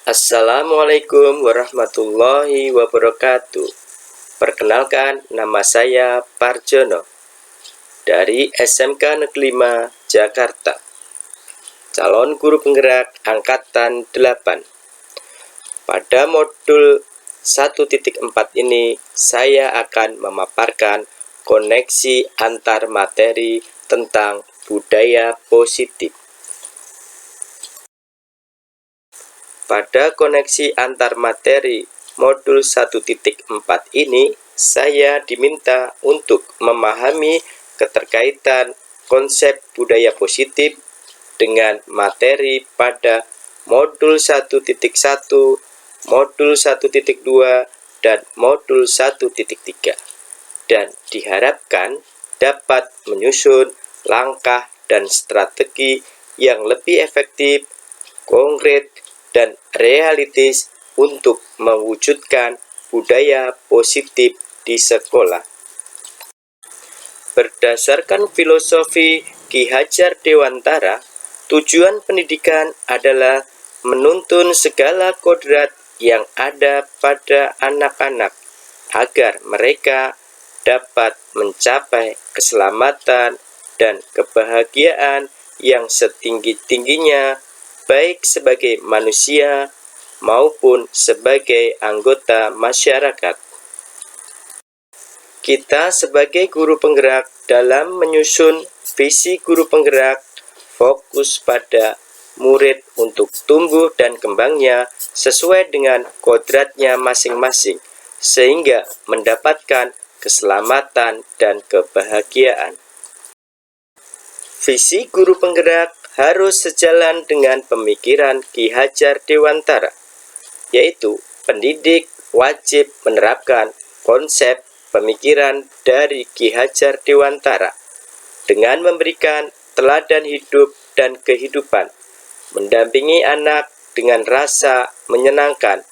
Assalamualaikum warahmatullahi wabarakatuh. Perkenalkan, nama saya Parjono dari SMK Negeri 5 Jakarta, calon guru penggerak angkatan 8. Pada modul 1.4 ini, saya akan memaparkan koneksi antar materi tentang budaya positif. Pada koneksi antar materi modul 1.4 ini, saya diminta untuk memahami keterkaitan konsep budaya positif dengan materi pada modul 1.1, modul 1.2, dan modul 1.3, dan diharapkan dapat menyusun langkah dan strategi yang lebih efektif, konkret, dan realistis untuk mewujudkan budaya positif di sekolah. Berdasarkan filosofi Ki Hajar Dewantara, tujuan pendidikan adalah menuntun segala kodrat yang ada pada anak-anak agar mereka dapat mencapai keselamatan dan kebahagiaan yang setinggi-tingginya, baik sebagai manusia maupun sebagai anggota masyarakat. Kita sebagai guru penggerak dalam menyusun visi guru penggerak fokus pada murid untuk tumbuh dan kembangnya sesuai dengan kodratnya masing-masing, sehingga mendapatkan keselamatan dan kebahagiaan. Visi guru penggerak harus sejalan dengan pemikiran Ki Hajar Dewantara, yaitu pendidik wajib menerapkan konsep pemikiran dari Ki Hajar Dewantara dengan memberikan teladan hidup dan kehidupan, mendampingi anak dengan rasa menyenangkan,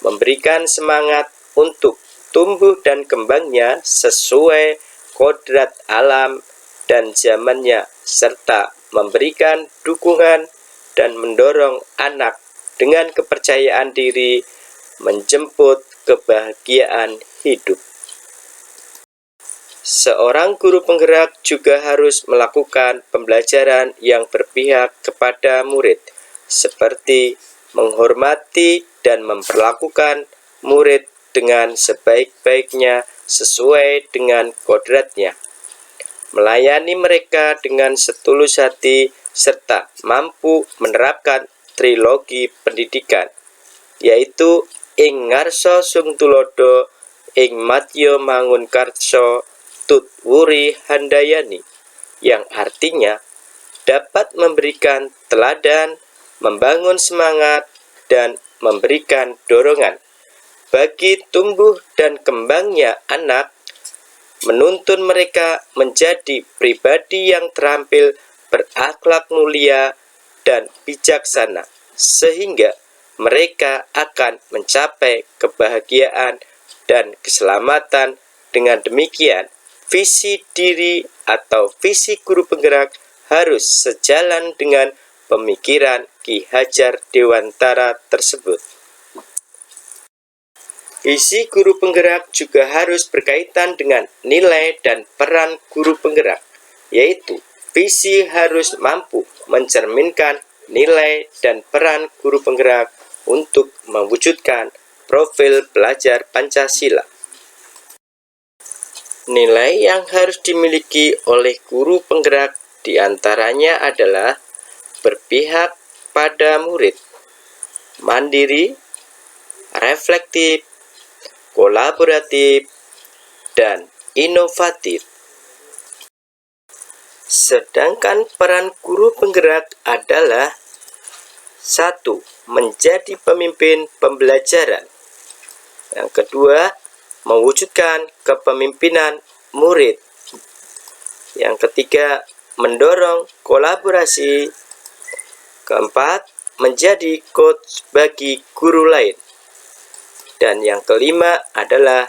memberikan semangat untuk tumbuh dan kembangnya sesuai kodrat alam dan zamannya, serta memberikan dukungan dan mendorong anak dengan kepercayaan diri menjemput kebahagiaan hidup. Seorang guru penggerak juga harus melakukan pembelajaran yang berpihak kepada murid, seperti menghormati dan memperlakukan murid dengan sebaik-baiknya sesuai dengan kodratnya, melayani mereka dengan setulus hati, serta mampu menerapkan trilogi pendidikan, yaitu ing ngarsa sung tulodo, ing matya mangun karso, tut wuri handayani, yang artinya dapat memberikan teladan, membangun semangat, dan memberikan dorongan bagi tumbuh dan kembangnya anak, menuntun mereka menjadi pribadi yang terampil, berakhlak mulia, dan bijaksana, sehingga mereka akan mencapai kebahagiaan dan keselamatan. Dengan demikian, visi diri atau visi guru penggerak harus sejalan dengan pemikiran Ki Hajar Dewantara tersebut. Visi guru penggerak juga harus berkaitan dengan nilai dan peran guru penggerak, yaitu visi harus mampu mencerminkan nilai dan peran guru penggerak untuk mewujudkan profil pelajar Pancasila. Nilai yang harus dimiliki oleh guru penggerak diantaranya adalah berpihak pada murid, mandiri, reflektif, kolaboratif, dan inovatif. Sedangkan peran guru penggerak adalah 1. Menjadi pemimpin pembelajaran. Yang kedua, mewujudkan kepemimpinan murid. Yang ketiga, mendorong kolaborasi. Keempat, menjadi coach bagi guru lain. Dan yang kelima adalah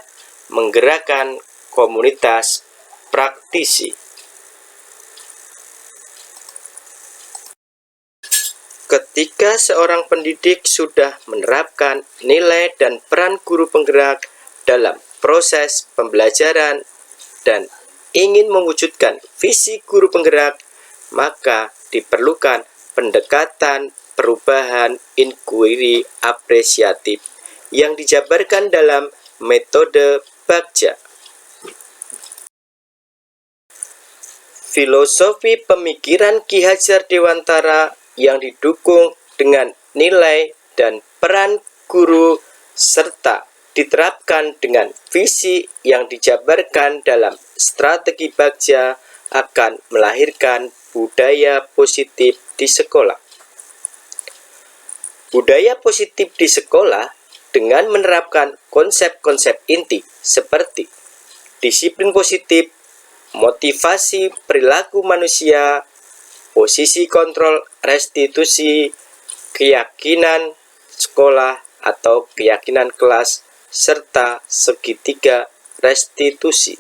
menggerakkan komunitas praktisi. Ketika seorang pendidik sudah menerapkan nilai dan peran guru penggerak dalam proses pembelajaran dan ingin mewujudkan visi guru penggerak, maka diperlukan pendekatan perubahan inquiry apresiatif yang dijabarkan dalam metode Bagja. Filosofi pemikiran Ki Hajar Dewantara yang didukung dengan nilai dan peran guru serta diterapkan dengan visi yang dijabarkan dalam strategi Bagja akan melahirkan budaya positif di sekolah. Budaya positif di sekolah dengan menerapkan konsep-konsep inti seperti disiplin positif, motivasi perilaku manusia, posisi kontrol restitusi, keyakinan sekolah atau keyakinan kelas, serta segitiga restitusi.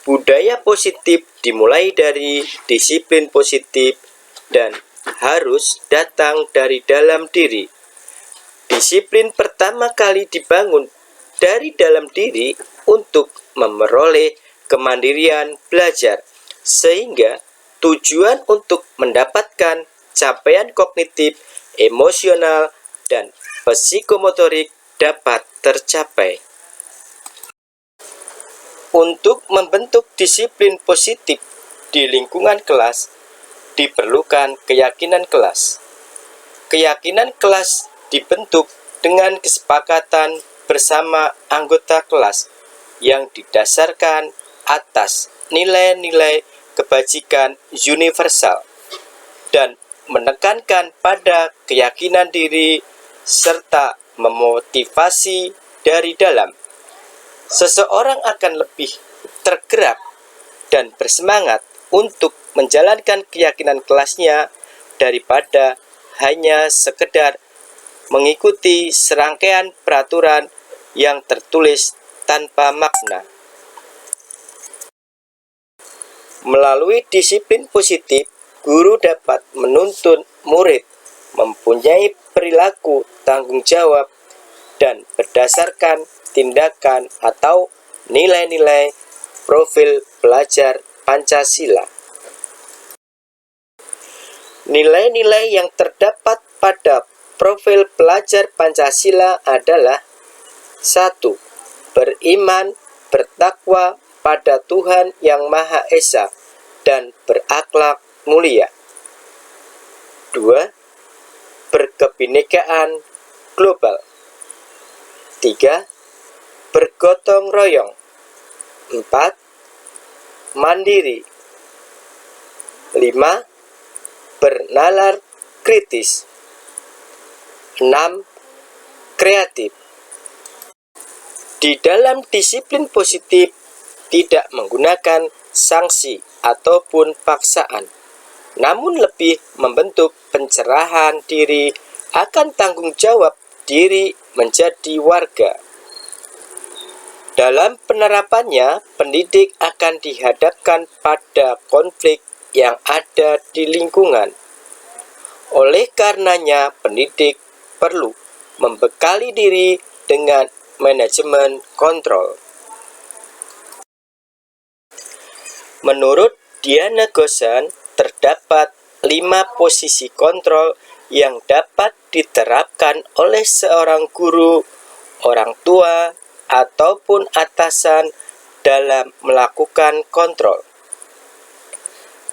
Budaya positif dimulai dari disiplin positif dan harus datang dari dalam diri. Disiplin pertama kali dibangun dari dalam diri untuk memperoleh kemandirian belajar, sehingga tujuan untuk mendapatkan capaian kognitif, emosional, dan psikomotorik dapat tercapai. Untuk membentuk disiplin positif di lingkungan kelas, diperlukan keyakinan kelas. Keyakinan kelas dibentuk dengan kesepakatan bersama anggota kelas yang didasarkan atas nilai-nilai kebajikan universal dan menekankan pada keyakinan diri serta memotivasi dari dalam. Seseorang akan lebih tergerak dan bersemangat untuk menjalankan keyakinan kelasnya daripada hanya sekedar mengikuti serangkaian peraturan yang tertulis tanpa makna. Melalui disiplin positif, guru dapat menuntun murid mempunyai perilaku tanggung jawab dan berdasarkan tindakan atau nilai-nilai profil pelajar Pancasila. Nilai-nilai yang terdapat pada profil pelajar Pancasila adalah 1. Beriman, bertakwa pada Tuhan Yang Maha Esa dan berakhlak mulia. 2. Berkebinekaan global. 3. Bergotong royong. 4. Mandiri. 5. Bernalar kritis. 6. Kreatif. Di dalam disiplin positif tidak menggunakan sanksi ataupun paksaan, namun lebih membentuk pencerahan diri akan tanggung jawab diri menjadi warga. Dalam penerapannya, pendidik akan dihadapkan pada konflik yang ada di lingkungan. Oleh karenanya, pendidik perlu membekali diri dengan manajemen kontrol. Menurut Diana Gosan, terdapat 5 posisi kontrol yang dapat diterapkan oleh seorang guru, orang tua, ataupun atasan dalam melakukan kontrol.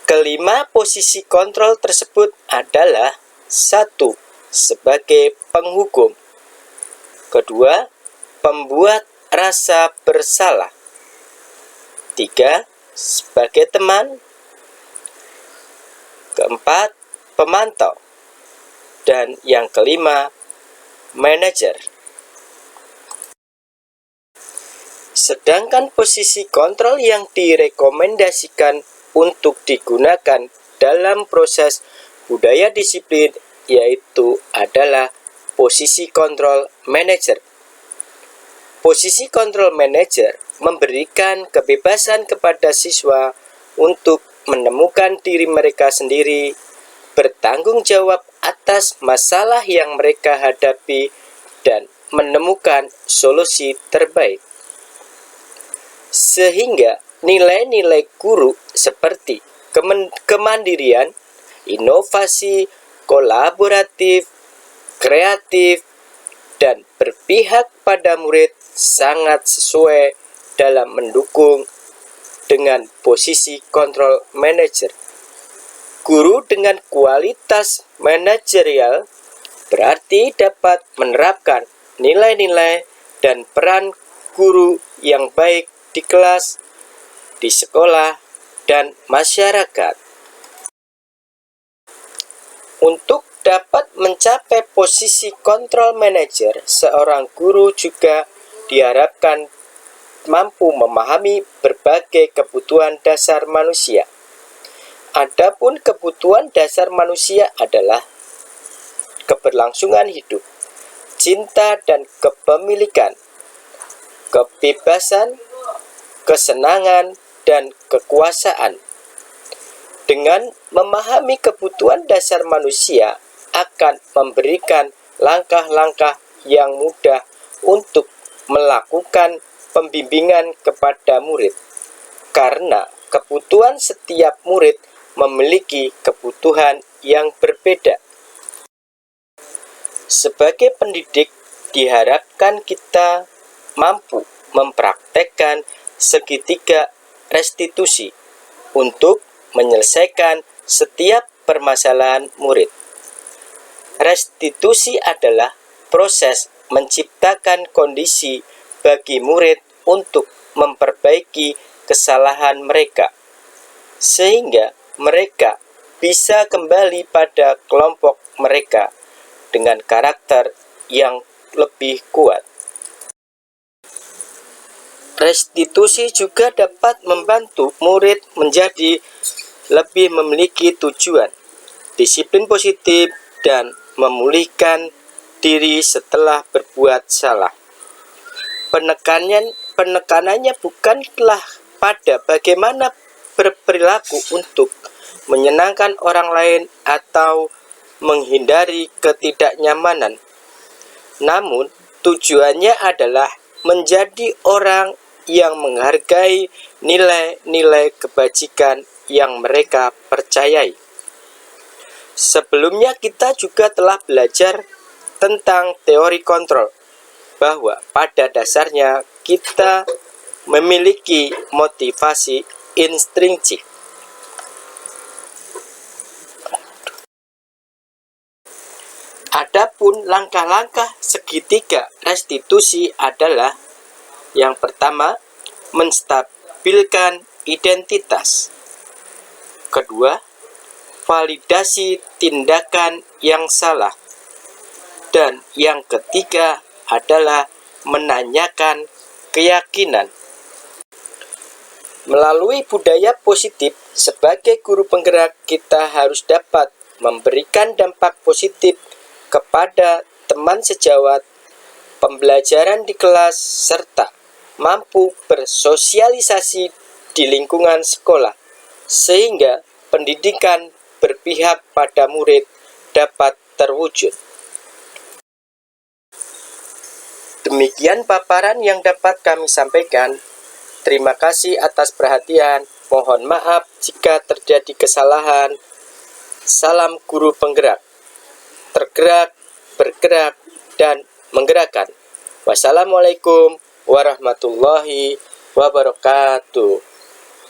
Kelima posisi kontrol tersebut adalah 1. Sebagai penghukum. 2. Pembuat rasa bersalah. 3. Sebagai teman. 4. Pemantau. Dan yang kelima, manajer. Sedangkan posisi kontrol yang direkomendasikan untuk digunakan dalam proses budaya disiplin yaitu adalah posisi kontrol manajer. Posisi kontrol manajer memberikan kebebasan kepada siswa untuk menemukan diri mereka sendiri bertanggung jawab atas masalah yang mereka hadapi dan menemukan solusi terbaik. Sehingga nilai-nilai guru seperti kemandirian, inovasi, kolaboratif, kreatif, dan berpihak pada murid sangat sesuai dalam mendukung dengan posisi control manager. Guru dengan kualitas manajerial berarti dapat menerapkan nilai-nilai dan peran guru yang baik di kelas, di sekolah, dan masyarakat. Untuk dapat mencapai posisi control manager, seorang guru juga diharapkan mampu memahami berbagai kebutuhan dasar manusia. Adapun kebutuhan dasar manusia adalah keberlangsungan hidup, cinta dan kepemilikan, kebebasan, kesenangan, dan kekuasaan. Dengan memahami kebutuhan dasar manusia akan memberikan langkah-langkah yang mudah untuk melakukan pembimbingan kepada murid, karena kebutuhan setiap murid memiliki kebutuhan yang berbeda. Sebagai pendidik, diharapkan kita mampu mempraktekkan segitiga restitusi untuk menyelesaikan setiap permasalahan murid. Restitusi adalah proses menciptakan kondisi bagi murid untuk memperbaiki kesalahan mereka, sehingga mereka bisa kembali pada kelompok mereka dengan karakter yang lebih kuat. Restitusi juga dapat membantu murid menjadi lebih memiliki tujuan, disiplin positif, dan memulihkan diri setelah berbuat salah. Penekanannya bukanlah pada bagaimana berperilaku untuk menyenangkan orang lain atau menghindari ketidaknyamanan, namun tujuannya adalah menjadi orang yang menghargai nilai-nilai kebajikan yang mereka percayai. Sebelumnya kita juga telah belajar tentang teori kontrol, bahwa pada dasarnya kita memiliki motivasi intrinsik. Adapun langkah-langkah segitiga restitusi adalah: yang pertama, menstabilkan identitas. Kedua, validasi tindakan yang salah. Dan yang ketiga adalah menanyakan keyakinan. Melalui budaya positif, sebagai guru penggerak, kita harus dapat memberikan dampak positif kepada teman sejawat, pembelajaran di kelas, serta mampu bersosialisasi di lingkungan sekolah, sehingga pendidikan berpihak pada murid dapat terwujud. Demikian paparan yang dapat kami sampaikan. Terima kasih atas perhatian. Mohon maaf jika terjadi kesalahan. Salam guru penggerak. Tergerak, bergerak, dan menggerakkan. Wassalamualaikum warahmatullahi wabarakatuh.